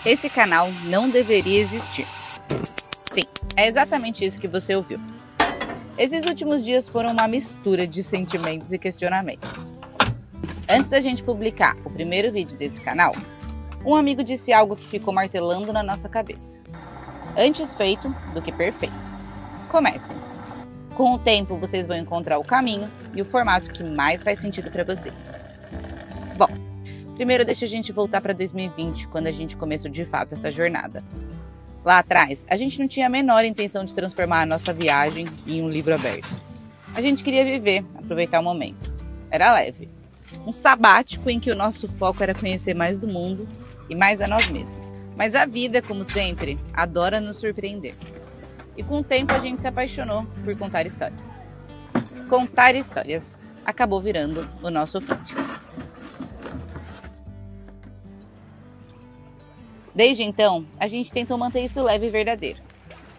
Esse canal não deveria existir. Sim, é exatamente isso que você ouviu. Esses últimos dias foram uma mistura de sentimentos e questionamentos. Antes da gente publicar o primeiro vídeo desse canal, um amigo disse algo que ficou martelando na nossa cabeça. Antes feito do que perfeito. Comecem. Com o tempo, vocês vão encontrar o caminho e o formato que mais faz sentido para vocês. Bom, primeiro deixa a gente voltar para 2020, quando a gente começou de fato essa jornada. Lá atrás, a gente não tinha a menor intenção de transformar a nossa viagem em um livro aberto. A gente queria viver, aproveitar o momento. Era leve. Um sabático em que o nosso foco era conhecer mais do mundo e mais a nós mesmos. Mas a vida, como sempre, adora nos surpreender. E com o tempo a gente se apaixonou por contar histórias. Contar histórias acabou virando o nosso ofício. Desde então, a gente tentou manter isso leve e verdadeiro.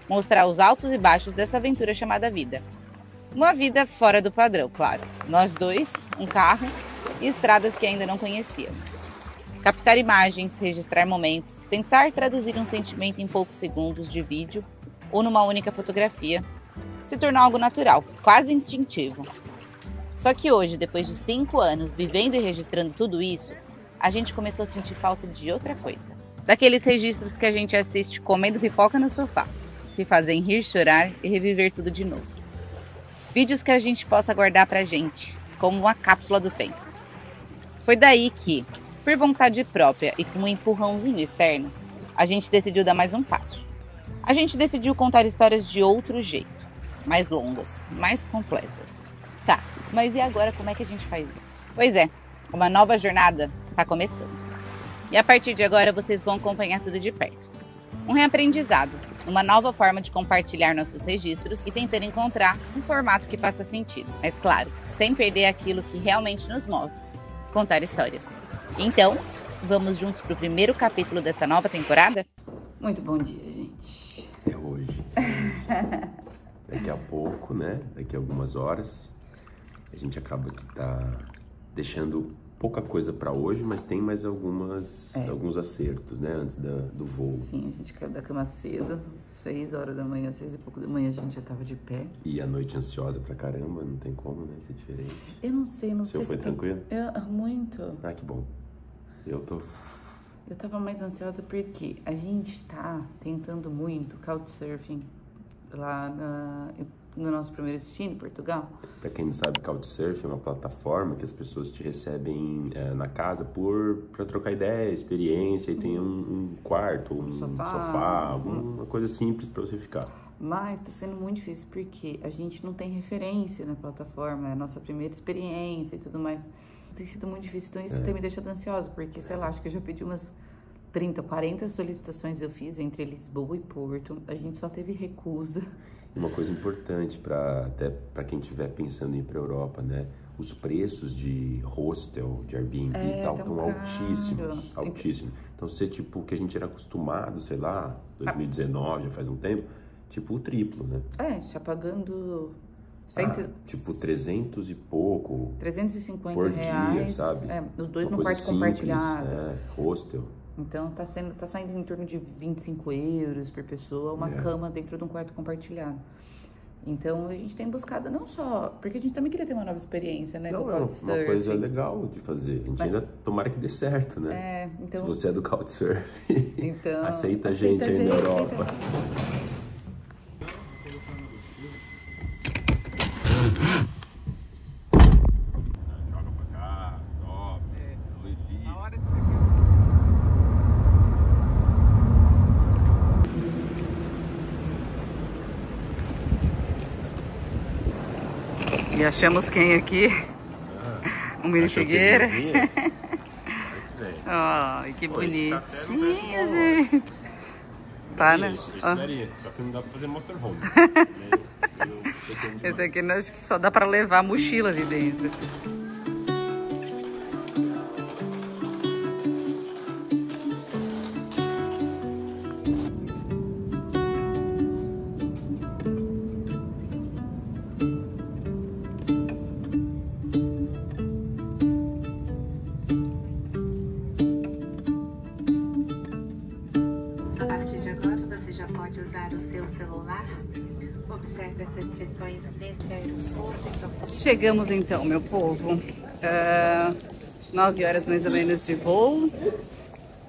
Mostrar os altos e baixos dessa aventura chamada vida. Uma vida fora do padrão, claro. Nós dois, um carro e estradas que ainda não conhecíamos. Captar imagens, registrar momentos, tentar traduzir um sentimento em poucos segundos de vídeo ou numa única fotografia, se tornou algo natural, quase instintivo. Só que hoje, depois de 5 anos vivendo e registrando tudo isso, a gente começou a sentir falta de outra coisa. Daqueles registros que a gente assiste comendo pipoca no sofá, que fazem rir, chorar e reviver tudo de novo. Vídeos que a gente possa guardar pra gente, como uma cápsula do tempo. Foi daí que, por vontade própria e com um empurrãozinho externo, a gente decidiu dar mais um passo. A gente decidiu contar histórias de outro jeito, mais longas, mais completas. Tá, mas e agora como é que a gente faz isso? Pois é, uma nova jornada tá começando. E a partir de agora vocês vão acompanhar tudo de perto. Um reaprendizado, uma nova forma de compartilhar nossos registros e tentar encontrar um formato que faça sentido. Mas claro, sem perder aquilo que realmente nos move, contar histórias. Então, vamos juntos para o primeiro capítulo dessa nova temporada? Muito bom dia, gente. É hoje. Daqui a pouco, né? Daqui a algumas horas, a gente acaba que tá deixando pouca coisa para hoje, mas tem mais alguns acertos, né? Antes do voo. Sim, a gente caiu da cama cedo, 6 horas da manhã, 6 e pouco da manhã a gente já tava de pé. E a noite ansiosa pra caramba, não tem como, né? Ser diferente. Eu não sei, O seu foi tranquilo? Muito. Ah, que bom. Eu tava mais ansiosa porque a gente tá tentando muito couchsurfing lá no nosso primeiro destino, Portugal. Pra quem não sabe, Couchsurfing é uma plataforma que as pessoas te recebem na casa pra trocar ideia, experiência, e tem um quarto, um sofá, alguma coisa simples pra você ficar. Mas tá sendo muito difícil porque a gente não tem referência na plataforma, é a nossa primeira experiência e tudo mais. Tem sido muito difícil, então isso tem me deixado ansiosa, porque, sei lá, acho que eu já pedi umas 30, 40 solicitações eu fiz entre Lisboa e Porto, a gente só teve recusa. E uma coisa importante até para quem estiver pensando em ir para a Europa, né? Os preços de hostel, de Airbnb e tal, estão altíssimos, altíssimos. Então, se tipo, que a gente era acostumado, sei lá, 2019, já faz um tempo, tipo o triplo, né? Já pagando... tipo 300 e pouco 350 por reais, dia, sabe? Os dois uma no quarto simples, compartilhado. Hostel. Então tá saindo em torno de 25 euros por pessoa, uma cama dentro de um quarto compartilhado. Então a gente tem buscado não só, porque a gente também queria ter uma nova experiência, né? Não, é uma coisa legal de fazer. A gente ainda tomara que dê certo, né? Então, se você é do Couchsurfing, então, aceita a gente aí na Europa. E achamos quem aqui? Um mini figueira. Ai, que bonitinho, gente. Tá, né? Esse daria, só que não dá pra fazer motorhome. Esse aqui eu acho que só dá pra levar a mochila ali dentro. pode usar o seu celular. Observe as restrições nesse aeroporto. Chegamos então, meu povo. 9 horas mais ou menos de voo.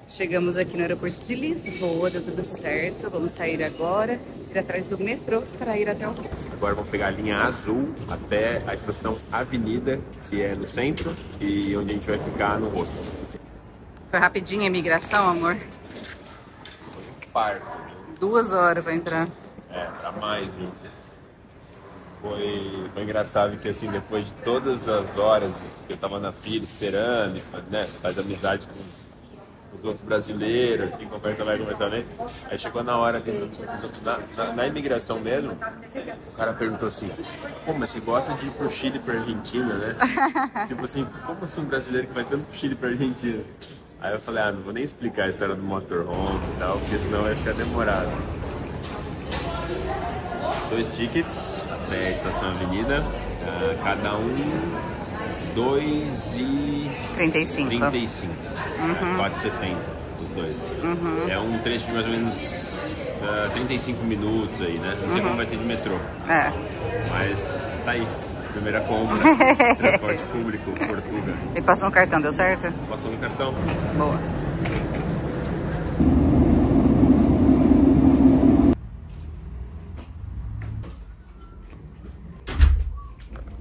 Chegamos aqui no aeroporto de Lisboa, deu tudo certo. Vamos sair agora, ir atrás do metrô para ir até o hostel. Agora vamos pegar a linha azul até a estação Avenida, que é no centro, e onde a gente vai ficar no hostel. Foi rapidinho a imigração, amor? Parque. 2 horas para entrar. Tá mais, viu? Foi engraçado que, assim, depois de todas as horas que eu tava na fila esperando, né, faz amizade com os outros brasileiros, assim, conversa vai, aí chegou na hora, na imigração mesmo, o cara perguntou assim, pô, mas você gosta de ir pro Chile e pra Argentina, né? Tipo assim, como assim um brasileiro que vai tanto pro Chile e pra Argentina? Aí eu falei, não vou nem explicar a história do motorhome e tal, porque senão vai ficar demorado. 2 tickets até a estação Avenida, cada um 2,35. 4,70 os dois. É um trecho de mais ou menos 35 minutos aí, né? Não sei como vai ser de metrô. Mas tá aí. Primeira compra, transporte público, Portugal. E passou no cartão, deu certo? Passou no cartão. Boa.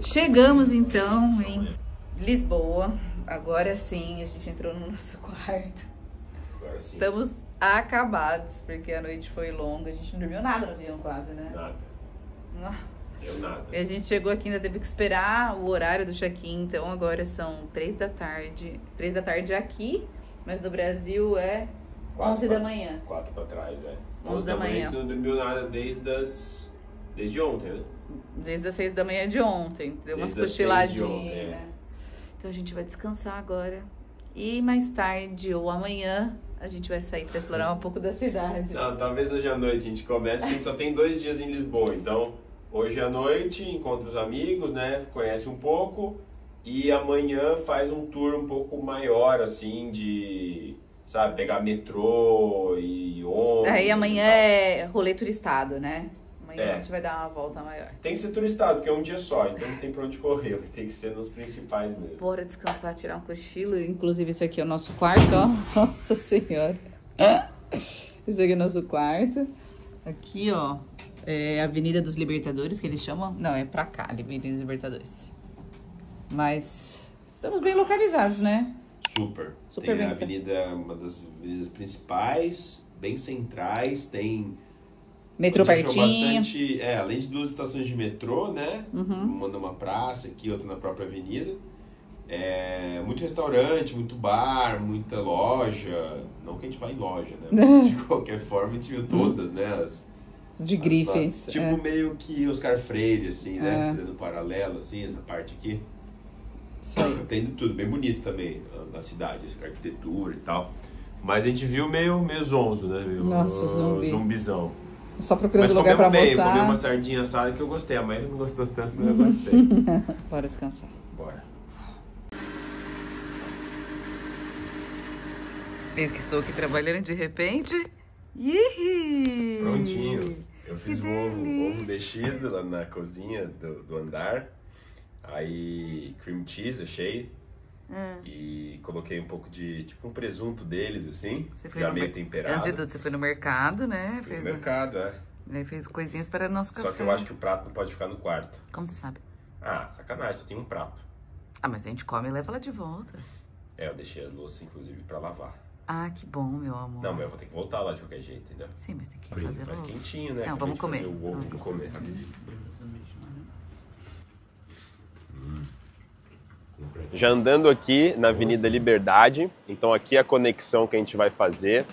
Chegamos então em Lisboa. Agora sim, a gente entrou no nosso quarto. Agora sim. Estamos acabados, porque a noite foi longa. A gente não dormiu nada no avião quase, né? Nada. Eu nada. E a gente chegou aqui, ainda teve que esperar o horário do check-in. Então agora são 3 da tarde. 3 da tarde aqui, mas no Brasil é 11 da manhã. 4 pra trás, 11 da manhã. A gente não dormiu nada desde ontem, né? Desde as 6 da manhã de ontem. Deu umas cochiladinhas, né? Então a gente vai descansar agora. E mais tarde ou amanhã a gente vai sair para explorar um pouco da cidade. Não, talvez hoje à noite a gente comece, porque a gente só tem 2 dias em Lisboa. Então, hoje à noite encontra os amigos, né? Conhece um pouco. E amanhã faz um tour um pouco maior, assim, de... Sabe, pegar metrô e ônibus. Aí amanhã é rolê turistado, né? Amanhã a gente vai dar uma volta maior. Tem que ser turistado, porque é um dia só, então não tem pra onde correr. Vai ter que ser nos principais mesmo. Bora descansar, tirar um cochilo. Inclusive, esse aqui é o nosso quarto, ó. Nossa Senhora. Esse aqui é o nosso quarto. Aqui, ó, é a Avenida dos Libertadores, que eles chamam. Não, é pra cá, Avenida dos Libertadores. Mas estamos bem localizados, né? Super. Super tem bem. A avenida, uma das avenidas principais, bem centrais, tem... Metrô pertinho. Bastante, além de 2 estações de metrô, né? Uma numa praça aqui, outra na própria avenida. Muito restaurante, muito bar, muita loja. Não que a gente vá em loja, né? De qualquer forma, a gente viu todas, né? As de grifes. Tipo meio que Oscar Freire, assim, né? Fazendo paralelo, assim, essa parte aqui. Tem de tudo, bem bonito também na cidade, essa arquitetura e tal. Mas a gente viu meio zonzo, né? Nossa, zumbizão. Só procurando lugar pra almoçar. Eu comi uma sardinha assada que eu gostei. A mãe não gostou tanto, mas eu gostei. Bora descansar. Bora. Eis que estou aqui trabalhando de repente. Ihi! Prontinho. Eu fiz um ovo mexido lá na cozinha do andar. Aí cream cheese, achei. E coloquei um pouco de, tipo, um presunto deles, assim. Já meio temperado. Antes de tudo, você foi no mercado, né? Fui no mercado, Aí fez coisinhas para nosso café. Só que eu acho que o prato não pode ficar no quarto. Como você sabe? Sacanagem, só tem um prato. Mas a gente come e leva ela de volta. Eu deixei as louças, inclusive, pra lavar. Que bom, meu amor. Não, mas eu vou ter que voltar lá de qualquer jeito, entendeu? Sim, mas tem que fazer mais quentinho, né? Não, vamos comer. Fazer o ovo, vamos comer rapidinho. Já andando aqui na Avenida Liberdade, então aqui é a conexão que a gente vai fazer,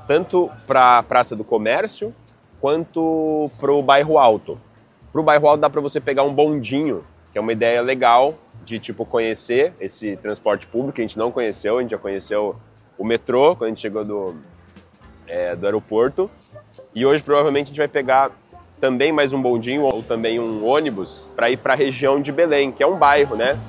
tanto para a Praça do Comércio, quanto para o Bairro Alto. Para o Bairro Alto dá para você pegar um bondinho, que é uma ideia legal de tipo conhecer esse transporte público que a gente não conheceu, a gente já conheceu o metrô quando a gente chegou do aeroporto. E hoje provavelmente a gente vai pegar também mais um bondinho ou também um ônibus para ir para a região de Belém, que é um bairro, né?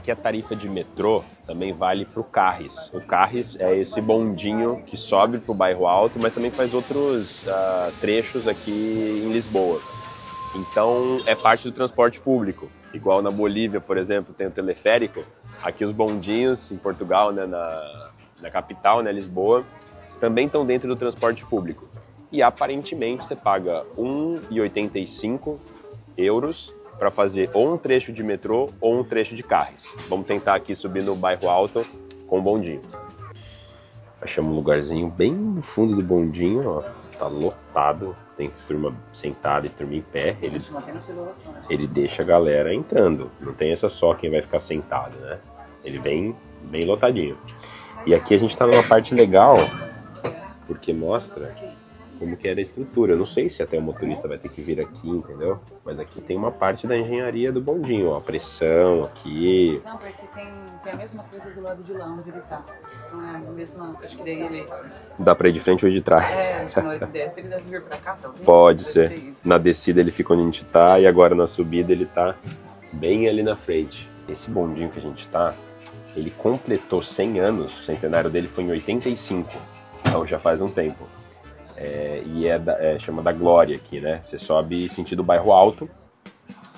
Aqui a tarifa de metrô também vale para o Carris. O Carris é esse bondinho que sobe para o bairro Alto, mas também faz outros trechos aqui em Lisboa. Então é parte do transporte público. Igual na Bolívia, por exemplo, tem o teleférico. Aqui os bondinhos em Portugal, né, na capital, né, Lisboa, também estão dentro do transporte público. E aparentemente você paga 1,85 € para fazer ou um trecho de metrô ou um trecho de Carris. Vamos tentar aqui subir no bairro Alto com o bondinho. Achamos um lugarzinho bem no fundo do bondinho, ó. Tá lotado, tem turma sentada e turma em pé. Ele deixa a galera entrando. Não tem essa só quem vai ficar sentado, né? Ele vem bem lotadinho. E aqui a gente tá numa parte legal, porque mostra como que era a estrutura. Eu não sei se até o motorista vai ter que vir aqui, entendeu? Mas aqui tem uma parte da engenharia do bondinho, ó. A pressão aqui. Não, porque tem a mesma coisa do lado de lá onde ele tá. Não é a mesma, acho que daí ele... Dá pra ir de frente ou de trás? Acho que na hora que desce ele deve vir pra cá, talvez. Pode ser. Na descida ele fica onde a gente tá e agora na subida ele tá bem ali na frente. Esse bondinho que a gente tá, ele completou 100 anos, o centenário dele foi em 85, então já faz um tempo. Chama da Glória aqui, né? Você sobe sentido bairro Alto,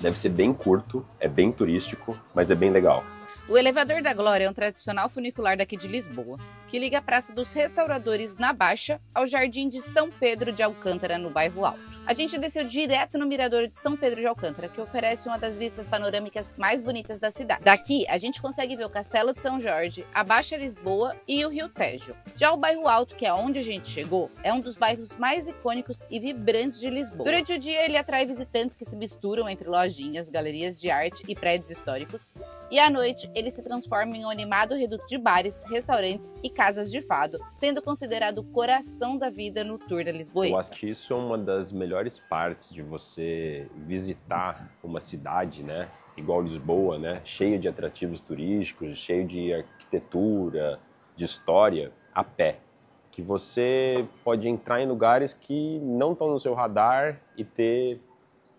deve ser bem curto, é bem turístico, mas é bem legal. O elevador da Glória é um tradicional funicular daqui de Lisboa, que liga a Praça dos Restauradores na Baixa ao Jardim de São Pedro de Alcântara no bairro Alto. A gente desceu direto no Mirador de São Pedro de Alcântara, que oferece uma das vistas panorâmicas mais bonitas da cidade. Daqui, a gente consegue ver o Castelo de São Jorge, a Baixa Lisboa e o Rio Tejo. Já o bairro Alto, que é onde a gente chegou, é um dos bairros mais icônicos e vibrantes de Lisboa. Durante o dia, ele atrai visitantes que se misturam entre lojinhas, galerias de arte e prédios históricos. E à noite, ele se transforma em um animado reduto de bares, restaurantes e casas de fado, sendo considerado o coração da vida noturna lisboeta. Eu acho que isso é uma das melhores partes de você visitar uma cidade, né, igual Lisboa, né, cheio de atrativos turísticos, cheio de arquitetura, de história, a pé. Que você pode entrar em lugares que não estão no seu radar e ter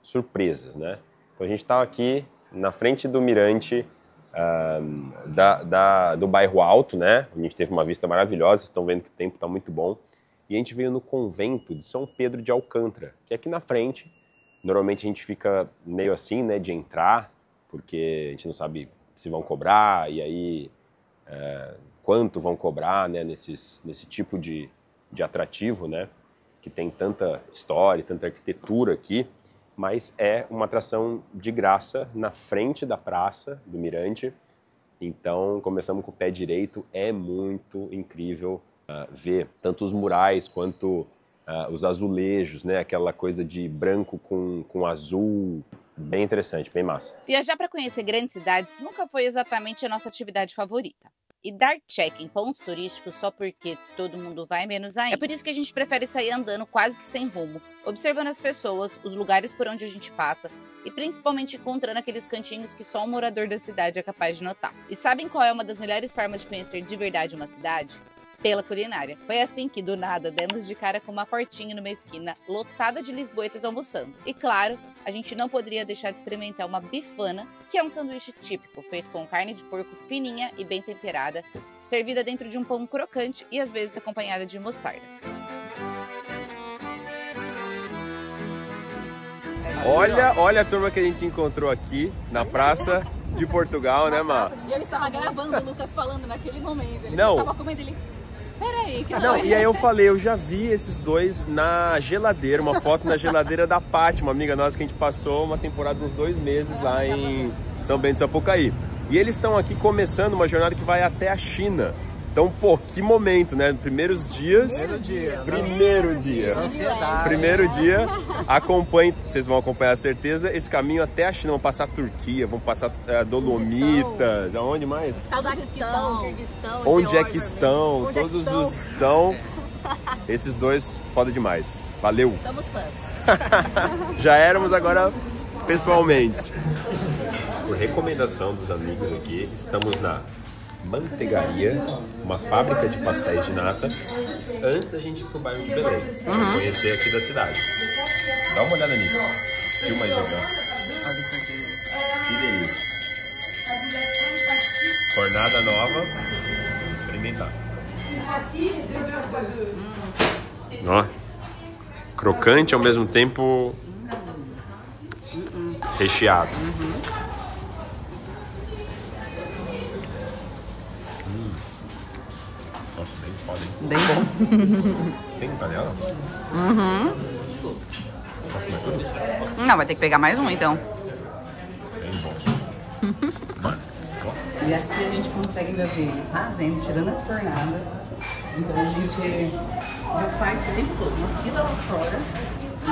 surpresas, né? Então a gente está aqui na frente do mirante do bairro Alto, né? A gente teve uma vista maravilhosa, vocês estão vendo que o tempo está muito bom. E a gente veio no convento de São Pedro de Alcântara, que é aqui na frente. Normalmente a gente fica meio assim, né, de entrar, porque a gente não sabe se vão cobrar, e aí quanto vão cobrar, né, nesse tipo de atrativo, né, que tem tanta história, tanta arquitetura aqui, mas é uma atração de graça na frente da praça do Mirante. Então começamos com o pé direito, é muito incrível ver tanto os murais quanto os azulejos, né? Aquela coisa de branco com azul, bem interessante, bem massa. Viajar para conhecer grandes cidades nunca foi exatamente a nossa atividade favorita. E dar check em pontos turísticos só porque todo mundo vai, menos ainda. É por isso que a gente prefere sair andando quase que sem rumo, observando as pessoas, os lugares por onde a gente passa e principalmente encontrando aqueles cantinhos que só um morador da cidade é capaz de notar. E sabem qual é uma das melhores formas de conhecer de verdade uma cidade? Pela culinária. Foi assim que, do nada, demos de cara com uma portinha numa esquina lotada de lisboetas almoçando. E claro, a gente não poderia deixar de experimentar uma bifana, que é um sanduíche típico, feito com carne de porco fininha e bem temperada, servida dentro de um pão crocante e às vezes acompanhada de mostarda. Olha a turma que a gente encontrou aqui na Praça de Portugal, né, Má? E eu estava gravando o Lucas falando naquele momento. Ele não estava comendo, ele... Peraí, que não, e aí eu falei, eu já vi esses dois na geladeira, uma foto na geladeira da Paty, uma amiga nossa que a gente passou uma temporada uns 2 meses lá em São Bento do Sapucaí. E eles estão aqui começando uma jornada que vai até a China. Então, pô, que momento, né? Primeiros dias. Primeiro dia. Acompanhe, vocês vão acompanhar a certeza, esse caminho até a China. Vão passar a Turquia, vão passar Dolomitas. Aonde mais? Cazaquistão. Onde é que estão? Todos os estão. Esses dois, foda demais. Valeu. Somos fãs. Já éramos, agora pessoalmente. Por recomendação dos amigos aqui, estamos na Manteigaria, uma fábrica de pastéis de nata, antes da gente ir pro bairro de Belém, pra conhecer aqui da cidade. Dá uma olhada nisso. Filma aí, Jogão. Que delícia. Fornada nova. Vamos experimentar. Ó, crocante ao mesmo tempo recheado. Nossa, bem foda, hein? Bem bom. Tem panela? Posso comer tudo? Não, vai ter que pegar mais um, então. Bem bom. Mano, ó. E assim a gente consegue ainda ver ele fazendo, tirando as fornadas. Então a gente já sai o tempo todo, uma fila lá fora.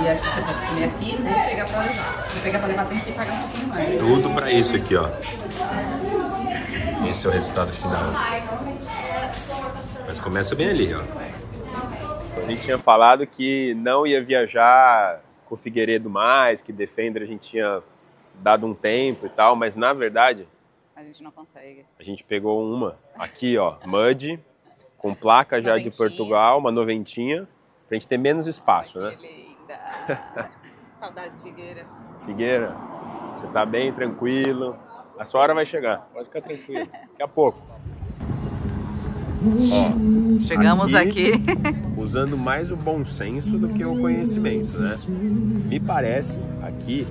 E aqui você pode comer aqui e pegar pra levar. Se pegar pra levar, tem que pagar um pouquinho mais. Tudo pra isso aqui, ó. Esse é o resultado final. Mas começa bem ali, ó. A gente tinha falado que não ia viajar com o Figueiredo mais, que Defender a gente tinha dado um tempo e tal, mas na verdade... A gente não consegue. A gente pegou uma aqui, ó, Mud, com placa já de Portugal, uma noventinha, pra gente ter menos espaço, né? Que linda! Saudades, Figueira. Figueira, você tá bem, tranquilo. A sua hora vai chegar, pode ficar tranquilo. Daqui a pouco. Ó, chegamos aqui. Usando mais o bom senso do que o conhecimento, né? Me parece aqui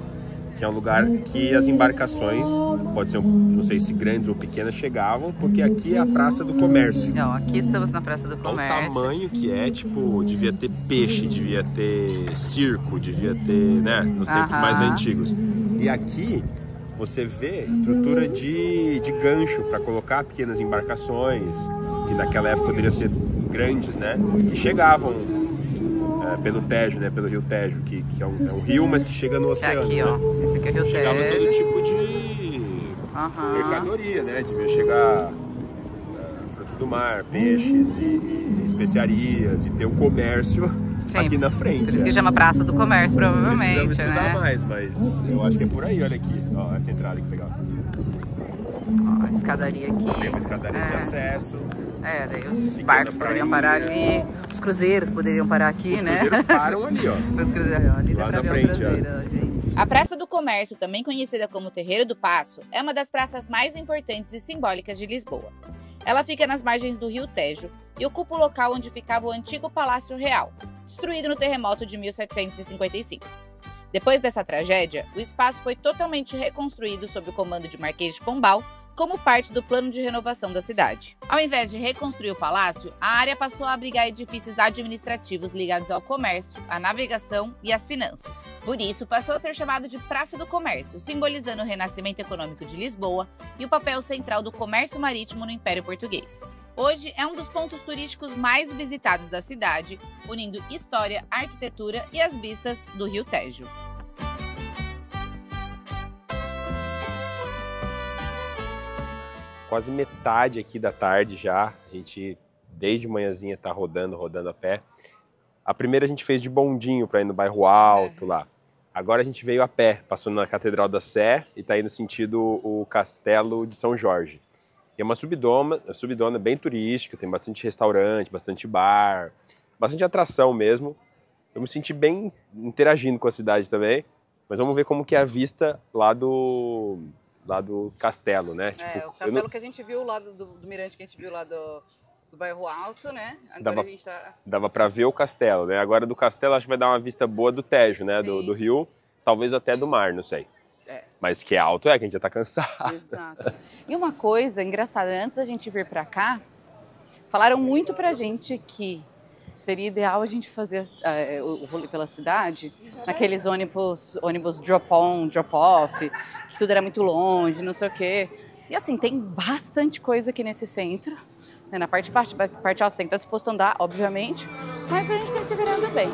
que é um lugar que as embarcações, pode ser, não sei se grandes ou pequenas, chegavam, porque aqui é a Praça do Comércio. Não, aqui estamos na Praça do Comércio. O tamanho que é, tipo, devia ter peixe, devia ter circo, devia ter, né, nos tempos mais antigos. E aqui você vê estrutura de gancho para colocar pequenas embarcações, que naquela época poderiam ser grandes, né, que chegavam pelo Tejo, né, pelo Rio Tejo, que é um rio, mas que chega no oceano. Aqui, ó, esse aqui é o Rio Tejo. Chegava todo tipo de mercadoria, né, devia chegar frutos do mar, peixes e especiarias, e ter um comércio aqui na frente. Por isso que chama Praça do Comércio, provavelmente, precisamos estudar mais, mas eu acho que é por aí, olha aqui, ó, essa entrada que legal. Ó, a escadaria aqui. Tem uma escadaria de acesso. Daí os barcos poderiam parar ali, os cruzeiros poderiam parar aqui, né? Os cruzeiros param ali, ó. Os cruzeiros, ali lá dá pra ver frente, o cruzeiro, ó, gente. A Praça do Comércio, também conhecida como Terreiro do Paço, é uma das praças mais importantes e simbólicas de Lisboa. Ela fica nas margens do Rio Tejo e ocupa o local onde ficava o antigo Palácio Real, destruído no terremoto de 1755. Depois dessa tragédia, o espaço foi totalmente reconstruído sob o comando de Marquês de Pombal, como parte do plano de renovação da cidade. Ao invés de reconstruir o palácio, a área passou a abrigar edifícios administrativos ligados ao comércio, à navegação e às finanças. Por isso, passou a ser chamado de Praça do Comércio, simbolizando o renascimento econômico de Lisboa e o papel central do comércio marítimo no Império Português. Hoje é um dos pontos turísticos mais visitados da cidade, unindo história, arquitetura e as vistas do Rio Tejo. Quase metade aqui da tarde já, a gente desde manhãzinha tá rodando a pé. A primeira a gente fez de bondinho para ir no bairro Alto lá. Agora a gente veio a pé, passou na Catedral da Sé e tá indo sentido o Castelo de São Jorge. E é uma subidona bem turística, tem bastante restaurante, bastante bar, bastante atração mesmo. Eu me senti bem interagindo com a cidade também, mas vamos ver como que é a vista lá do castelo, né? Tipo, o castelo que a gente viu lá do mirante que a gente viu lá do bairro Alto, né? Agora a gente dava pra ver o castelo, né? Agora do castelo acho que vai dar uma vista boa do Tejo, né? Do rio, talvez até do mar, não sei. Mas que é alto que a gente já tá cansado. Exato. E uma coisa engraçada, antes da gente vir pra cá, falaram muito pra gente que seria ideal a gente fazer o rolê pela cidade, naqueles ônibus drop-on, drop-off, que tudo era muito longe, não sei o quê. E assim, tem bastante coisa aqui nesse centro. Né? Na parte alta você tem que estar disposto a andar, obviamente, mas a gente tem que se virando bem.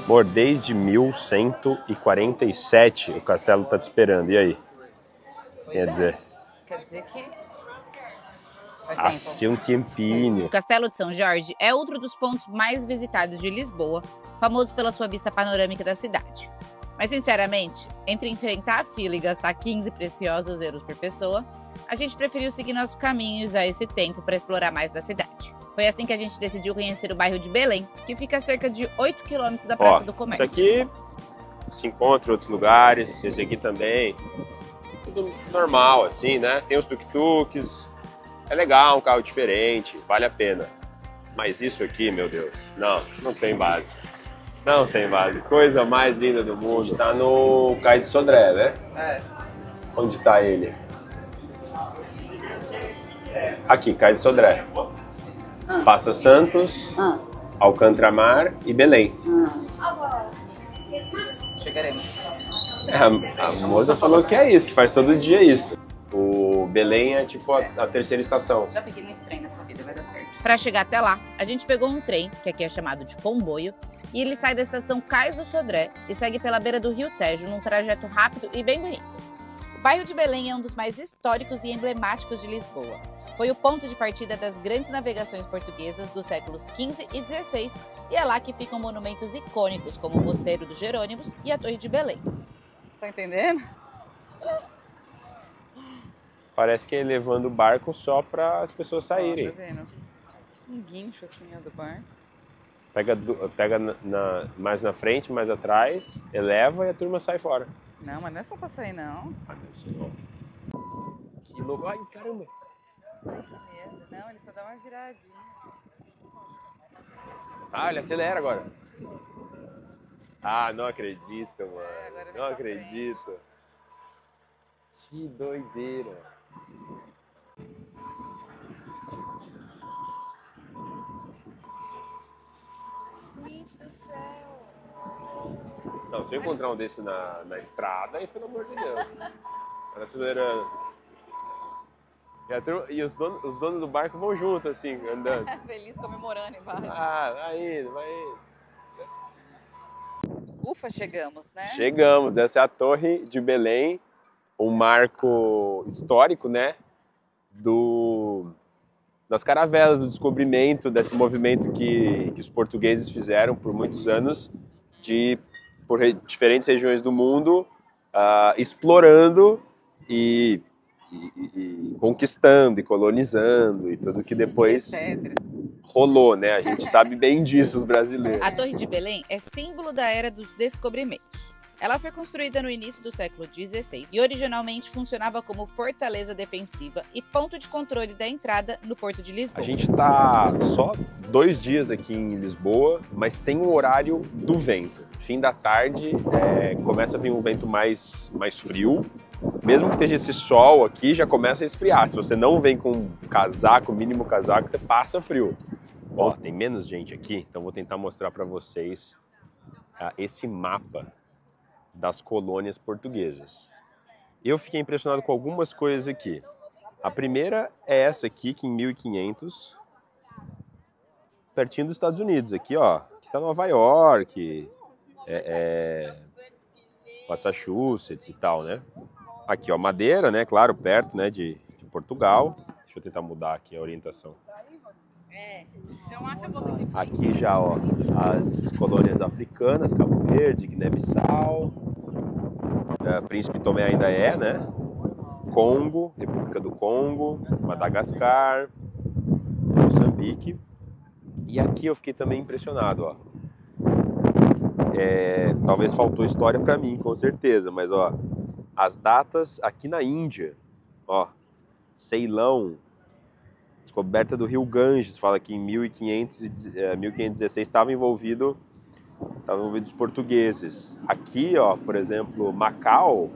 Amor, desde 1147 o castelo tá te esperando, e aí? O que você tem a dizer? Quer dizer que faz um tempinho. O Castelo de São Jorge é outro dos pontos mais visitados de Lisboa, famoso pela sua vista panorâmica da cidade. Mas, sinceramente, entre enfrentar a fila e gastar 15 preciosos euros por pessoa, a gente preferiu seguir nossos caminhos a esse tempo para explorar mais da cidade. Foi assim que a gente decidiu conhecer o bairro de Belém, que fica a cerca de 8 km da Praça do Comércio. Isso aqui se encontra em outros lugares. Esse aqui também. Tudo normal, assim, né? Tem os tuk-tuks. É legal, um carro diferente, vale a pena. Mas isso aqui, meu Deus, não tem base. Não tem base. Coisa mais linda do mundo. A gente tá no Cais de Sodré, né? É. Onde tá ele? Aqui, Cais de Sodré. Passa Santos, Alcântara e Belém. Chegaremos. A moça falou que é isso, que faz todo dia isso. O Belém é tipo a terceira estação. Já peguei muito trem nessa vida, vai dar certo. Para chegar até lá, a gente pegou um trem, que aqui é chamado de comboio, e ele sai da estação Cais do Sodré e segue pela beira do Rio Tejo num trajeto rápido e bem bonito. O bairro de Belém é um dos mais históricos e emblemáticos de Lisboa. Foi o ponto de partida das grandes navegações portuguesas dos séculos XV e XVI e é lá que ficam monumentos icônicos como o Mosteiro dos Jerônimos e a Torre de Belém. Você tá entendendo? Parece que é levando o barco só para as pessoas saírem. Ó, tá vendo? Um guincho assim, ó, do barco. Pega mais na frente, mais atrás, eleva e a turma sai fora. Não, mas não é só pra sair, não. Ah, não sei não. Que louco. Ai, caramba. Ai, que merda. Não, ele só dá uma giradinha. Ah, ele acelera agora. Ah, não acredito, mano. Agora não acredito. Que doideira. Gente do céu. Não, se eu encontrar um desse na estrada, aí pelo amor de Deus. Ela acelerando. E os donos do barco vão junto, assim, andando. Feliz comemorando embaixo. Ah, vai indo, vai indo. Ufa, chegamos, né? Chegamos, essa é a Torre de Belém, um marco histórico, né? Das caravelas, do descobrimento, desse movimento que os portugueses fizeram por muitos anos, por diferentes regiões do mundo, explorando e conquistando e colonizando e tudo que depois rolou, né? A gente sabe bem disso, os brasileiros. A Torre de Belém é símbolo da era dos descobrimentos. Ela foi construída no início do século XVI e originalmente funcionava como fortaleza defensiva e ponto de controle da entrada no Porto de Lisboa. A gente está só 2 dias aqui em Lisboa, mas tem um horário do vento. Fim da tarde começa a vir um vento mais frio. Mesmo que esteja esse sol aqui, já começa a esfriar. Se você não vem com casaco, mínimo casaco, você passa frio. Ó, tem menos gente aqui, então vou tentar mostrar para vocês esse mapa das colônias portuguesas. Eu fiquei impressionado com algumas coisas aqui. A primeira é essa aqui, que em 1500, pertinho dos Estados Unidos. Aqui, ó, aqui tá Nova York, Massachusetts e tal, né? Aqui, ó, Madeira, né? Claro, perto, né, de Portugal. Deixa eu tentar mudar aqui a orientação. Aqui já, ó, as colônias africanas, Cabo Verde, Guiné-Bissau, Príncipe Tomé ainda né? Congo, República do Congo, Madagascar, Moçambique. E aqui eu fiquei também impressionado, ó. Talvez faltou história para mim, com certeza, mas ó, as datas aqui na Índia, ó, Ceilão, descoberta do rio Ganges, fala que em 1516 estavam envolvidos os portugueses. Aqui, ó, por exemplo, Macau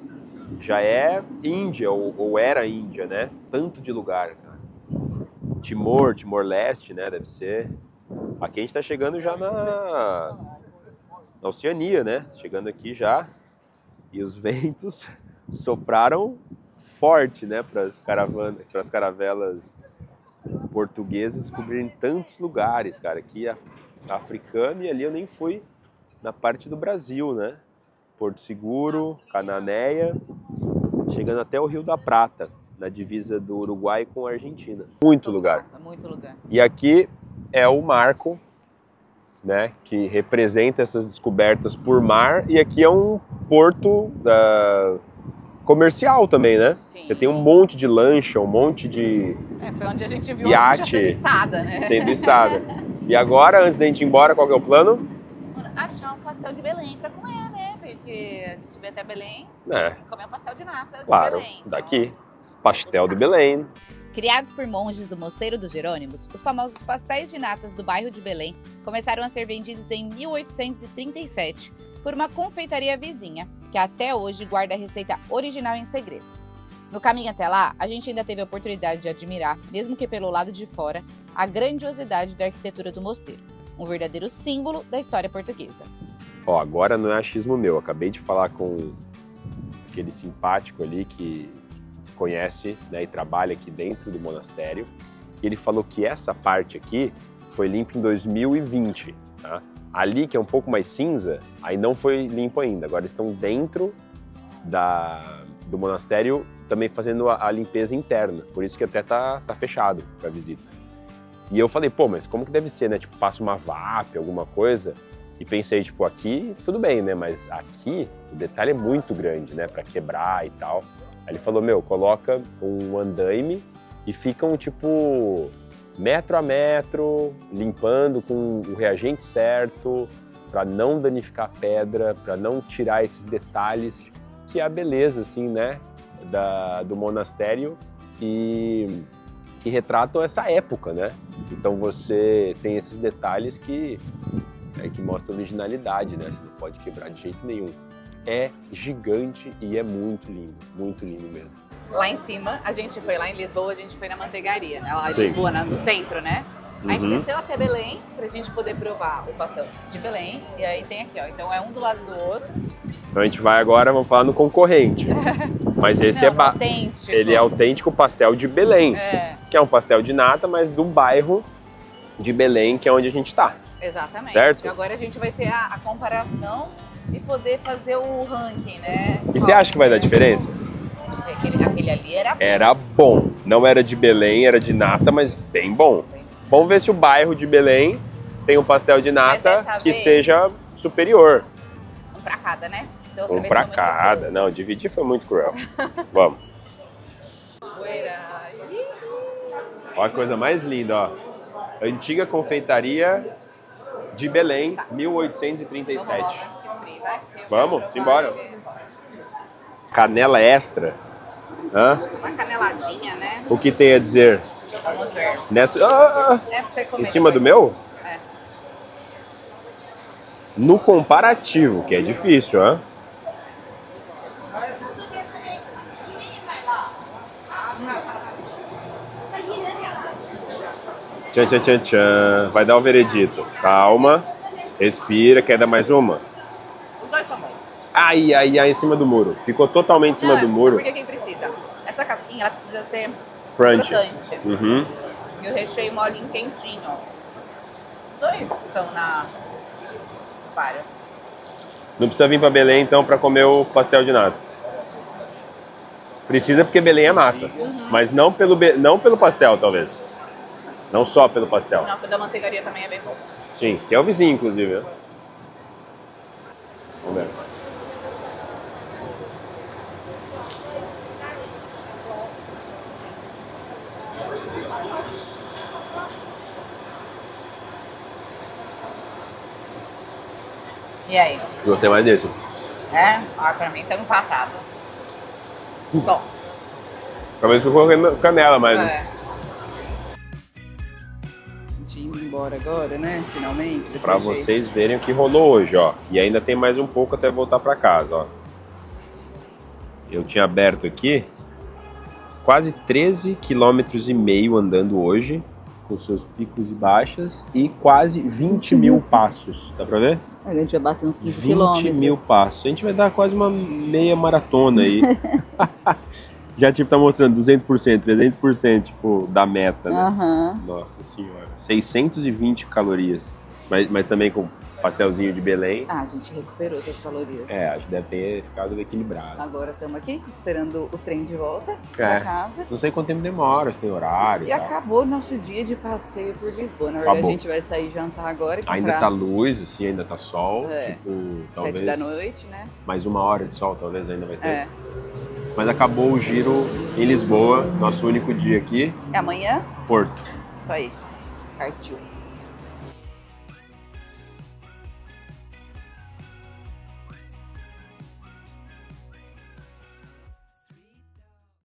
já é Índia, ou era Índia, né? Tanto de lugar, cara. Timor-Leste, né? Deve ser. Aqui a gente tá chegando já na Oceania, né? Chegando aqui já. E os ventos sopraram forte, né? Para as caravelas portuguesas descobrirem tantos lugares, cara. Aqui é africano e ali eu nem fui na parte do Brasil, né? Porto Seguro, Cananéia, chegando até o Rio da Prata, na divisa do Uruguai com a Argentina. Muito lugar. Muito lugar. E aqui é o marco, né, que representa essas descobertas por mar, e aqui é um porto comercial também, né? Sim. Você tem um monte de lancha, um monte de foi onde a gente viu iate a sendo içada, né? Sendo içada. E agora, antes da gente ir embora, qual que é o plano? Achar um pastel de Belém pra comer, né? Porque porque a gente veio até Belém e comer um pastel de nata claro, de Belém. Daqui. Pastel de Belém. Criados por monges do Mosteiro dos Jerônimos, os famosos pastéis de natas do bairro de Belém começaram a ser vendidos em 1837 por uma confeitaria vizinha, que até hoje guarda a receita original em segredo. No caminho até lá, a gente ainda teve a oportunidade de admirar, mesmo que pelo lado de fora, a grandiosidade da arquitetura do mosteiro, um verdadeiro símbolo da história portuguesa. Ó, agora não é achismo meu, acabei de falar com aquele simpático ali que conhece, né, e trabalha aqui dentro do monastério, e ele falou que essa parte aqui foi limpa em 2020, tá? Ali, que é um pouco mais cinza, aí não foi limpo ainda, agora estão dentro do monastério também fazendo a limpeza interna, por isso que até tá fechado para visita. E eu falei, pô, mas como que deve ser, né? Tipo, passa uma VAP, alguma coisa, e pensei, tipo, aqui tudo bem, né? Mas aqui o detalhe é muito grande, né? Para quebrar e tal. Aí ele falou, meu, coloca um andaime e ficam, tipo, metro a metro, limpando com o reagente certo, para não danificar a pedra, para não tirar esses detalhes, que é a beleza, assim, né, do monastério e que retratam essa época, né? Então você tem esses detalhes que mostram originalidade, né? Você não pode quebrar de jeito nenhum. É gigante e é muito lindo mesmo. Lá em cima, a gente foi lá em Lisboa, a gente foi na manteigaria, né? Lá em Lisboa, no centro, né? A gente desceu até Belém pra gente poder provar o pastel de Belém. E aí tem aqui, ó. Então é um do lado do outro. Então a gente vai agora, vamos falar no concorrente. Mas esse autêntico. Ele é autêntico pastel de Belém. Que é um pastel de nata, mas do bairro de Belém, que é onde a gente tá. Exatamente. Certo? E agora a gente vai ter a comparação e poder fazer o ranking, né? E você acha que vai dar diferença? Aquele ali era bom. Era bom. Não era de Belém, era de nata, mas bem bom. Vamos ver se o bairro de Belém tem um pastel de nata que seja superior. Um pra cada, né? Então, um pra cada. Não, dividir foi muito cruel. Vamos. Olha que coisa mais linda, ó. Antiga confeitaria de Belém, 1837. Vamos, simbora. Canela extra. Hã? Uma caneladinha, né? O que tem a dizer? Vamos ver. Nessa... É pra você comer em cima depois. do meu? É. No comparativo, que é difícil, hã? Tchan, tchan, tchan, tchan. Vai dar o veredito. Calma. Respira. Quer dar mais uma? Os dois são bons. Ai, em cima do muro. Ficou totalmente em cima do muro. Porque quem precisa? Essa casquinha, ela precisa ser crunch. crocante. Uhum. E o recheio molinho quentinho. Os dois estão na... Para. Não precisa vir pra Belém, então, pra comer o pastel de nata. Precisa porque Belém é massa. Mas não pelo pastel, talvez. Não só pelo pastel. Não, porque o da manteigaria também é bem bom. Sim, que é o vizinho, inclusive. Né? Vamos ver. E aí? Gostei mais desse. É? Ah, pra mim estão empatados. Bom. Talvez que eu coloquei canela, mas... A gente indo embora agora, né? Finalmente. Pra vocês verem o que rolou hoje, ó. E ainda tem mais um pouco até voltar pra casa, ó. Eu tinha aberto aqui quase 13,5 km andando hoje, com seus picos e baixas, e quase 20 mil passos. Dá pra ver? A gente vai bater uns 15 20 quilômetros. mil passos. A gente vai dar quase uma meia maratona aí. Já, tipo, tá mostrando 200%, 300%, tipo, da meta, né? Nossa senhora. 620 calorias. Mas também com pastelzinho de Belém. Ah, a gente recuperou essas calorias. É, acho que deve ter ficado equilibrado. Agora estamos aqui, esperando o trem de volta pra casa. Não sei quanto tempo demora, se tem horário. E acabou o nosso dia de passeio por Lisboa. Na verdade, a gente vai sair jantar agora e comprar... Ainda tá luz, assim, ainda tá sol. É. Tipo, talvez... 7 da noite, né? Mais 1 hora de sol, talvez ainda vai ter. É. Mas acabou o giro em Lisboa, nosso único dia aqui. É amanhã? Porto. Isso aí. Partiu.